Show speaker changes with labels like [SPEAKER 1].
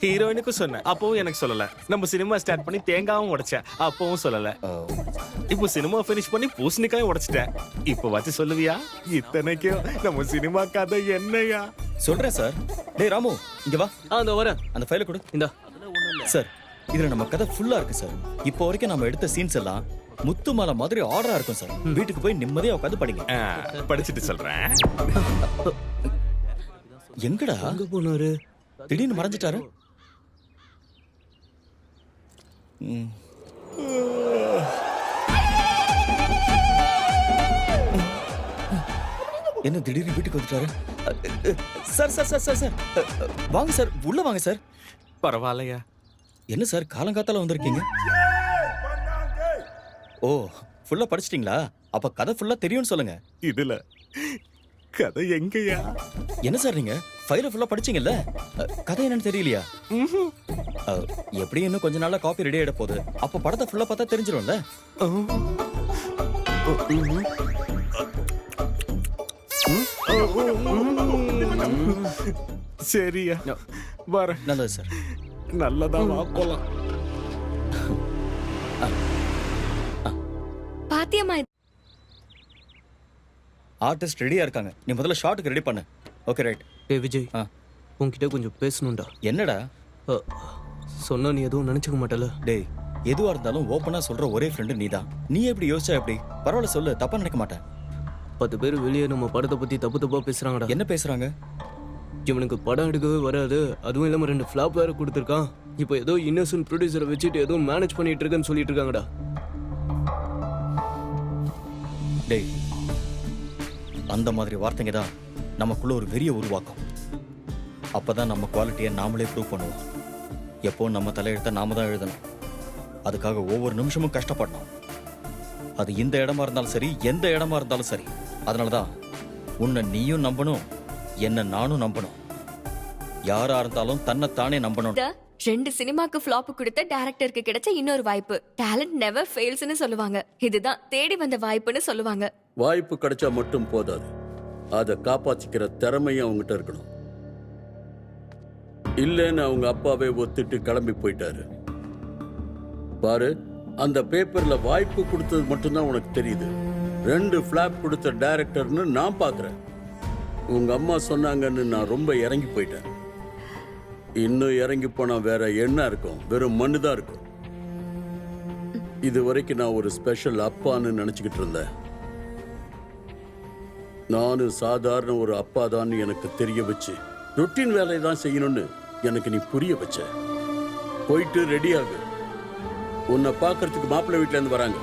[SPEAKER 1] ஹீரோயினுக்கும் சொன்னேன், அப்பவும் எனக்கு சொல்லல. நம்ம சினிமா ஸ்டார்ட் பண்ணி தேங்காவும் உடைச்சேன், அப்பவும் சொல்லல. இப்போ சினிமா பினிஷ் பண்ணி பூசணிக்காயும் உடைச்சிட்டேன். இப்போ வச்சு சொல்லுவியா? இத்தனைக்கும் நம்ம சினிமா கதை என்னையா?
[SPEAKER 2] சொல்றேன் சார். டேய் ராமு, இங்க வா.
[SPEAKER 3] அந்த வரேன்.
[SPEAKER 2] அந்த ஃபைலை கொடு.
[SPEAKER 3] இந்தா.
[SPEAKER 2] சார், இதுல நம்ம கதை ஃபுல்லா இருக்கு சார். இப்போ வரைக்கும் நம்ம எடுத்த சீன்ஸ் எல்லாம் முத்துமாலை மாதிரி ஆர்டரா இருக்கும் சார். வீட்டுக்கு போய் நிம்மதியா உட்காந்து படிங்க.
[SPEAKER 1] படிச்சுட்டு சொல்றேன்.
[SPEAKER 2] எங்கடா
[SPEAKER 3] எங்க போனாரு?
[SPEAKER 2] திடீர்னு மறைஞ்சிட்டாரு. என்ன திடீர்னு வீட்டுக்கு வந்துட்டாரு? Sir sir sir sir sir வாங்க சார், உள்ள வாங்க சார்.
[SPEAKER 1] பரவாயில்லையா?
[SPEAKER 2] என்ன சார் காலங்காத்தால வந்திருக்கீங்க? ஓ, ஃபுல்லா படிச்சிட்டீங்களா? அப்ப கதை ஃபுல்லா தெரியும்னு சொல்லுங்க.
[SPEAKER 1] இதுல கதை எங்கயா?
[SPEAKER 2] என்ன சார் நீங்க ஃபைல ஃபுல்லா படிச்சீங்கல்ல, கதை என்னன்னு தெரியலையா? எப்படி இன்னும் கொஞ்ச நாள்ல காப்பி ரெடி ஆயிட போகுது. அப்ப படத்தை ஃபுல்லா பார்த்தா தெரிஞ்சிரும்ல.
[SPEAKER 1] சரியா, வர.
[SPEAKER 2] நல்லது சார்.
[SPEAKER 1] நல்லதா வா போலாம்.
[SPEAKER 4] பாத்தியம்மா,
[SPEAKER 2] ஆர்டிஸ்ட் ரெடியா இருக்காங்க. நீ முதல்ல ஷாட்டுக்கு ரெடி பண்ணு. Okay right.
[SPEAKER 3] டேய் விஜய், உன்கிட்ட கொஞ்சம் பேசணும்டா.
[SPEAKER 2] என்னடா?
[SPEAKER 3] சொன்னா நீ எதுவும் நினைச்சுக்க மாட்டல?
[SPEAKER 2] டேய், எதுவா இருந்தாலும் ஓப்பனா சொல்ற ஒரே ஃப்ரெண்டு நீதான். நீ எப்படி யோசிச்சா எப்படி? பரவாயில்ல சொல்லு, தப்பா நினைக்க மாட்டேன்.
[SPEAKER 3] 10 பேர் வெளியே நம்ம படத்தை பத்தி தப்பு தப்பா பேசுறாங்கடா.
[SPEAKER 2] என்ன பேசுறாங்க?
[SPEAKER 3] இவனுக்கு படம் எடுக்கவே வராது, அதுவும் இல்லாம 2 ஃபிளாப் வேற கொடுத்துருக்கான். இப்போ ஏதோ இன்னசென்ட் ப்ரொடியூசரை வச்சுட்டு ஏதோ மேனேஜ் பண்ணிட்டு இருக்கேன்னு சொல்லிட்டு இருக்காங்கடா.
[SPEAKER 2] டேய், அந்த மாதிரி வார்த்தைங்க தான் நமக்குள்ள ஒரு வெறிய உருவாக்கும். அப்பதான் நம்ம குவாலிட்டியை நாமளே ப்ரூவ் பண்ணுவோம். எப்போ நம்ம தலையெழுத்த நாம தான் எழுதணும். அதுக்காக ஒவ்வொரு நிமிஷமும் கஷ்டப்படணும். அது இந்த இடமா இருந்தாலும் சரி, எந்த இடமா இருந்தாலும் சரி. அதனாலதான் உன்னை நீயும் நம்பணும், என்ன நானும் நம்பணும். யாரா இருந்தாலும் தன்னைத்தானே நம்பணும்.
[SPEAKER 4] 2 சினிமாக்கு ஃப்ளாப் கொடுத்த டைரக்டருக்கு கிடைச்ச இன்னொரு வாய்ப்பு. டேலண்ட் நெவர் ஃபெயில்ஸ்னு சொல்லுவாங்க. இதுதான் தேடி வந்த வாய்ப்புன்னு சொல்லுவாங்க.
[SPEAKER 5] வாய்ப்பு கிடைச்சா மட்டும் போதாது, அதை காப்பாத்திக்கிற திறமையும் அவங்ககிட்ட இருக்கணும். இல்லைன்னு அவங்க அப்பாவே ஒத்துட்டு கிளம்பி போயிட்டாரு. பாரு, அந்த பேப்பர்ல வாய்ப்பு கொடுத்தது மட்டும்தான் உனக்கு தெரியுது. 2 ஃபிளாப் கொடுத்த டைரக்டர்னு நான் பாக்குறேன். உங்க அம்மா சொன்னாங்கன்னு நான் ரொம்ப இறங்கி போயிட்டேன். இன்னும் இறங்கி போனா வேற என்ன இருக்கும்? வெறும் மண்ணு தான் இருக்கும். இது வரைக்கும் நான் ஒரு ஸ்பெஷல் அப்பான்னு நினைச்சுக்கிட்டு இருந்தேன். நானும் சாதாரண ஒரு அப்பா தான் எனக்கு தெரிய வச்சு, ரொட்டீன் வேலையை தான் செய்யணும்னு எனக்கு நீ புரிய வச்ச. போயிட்டு ரெடி ஆகு. உன்னை பார்க்கறதுக்கு மாப்பிள்ளை வீட்டுல இருந்து வராங்க.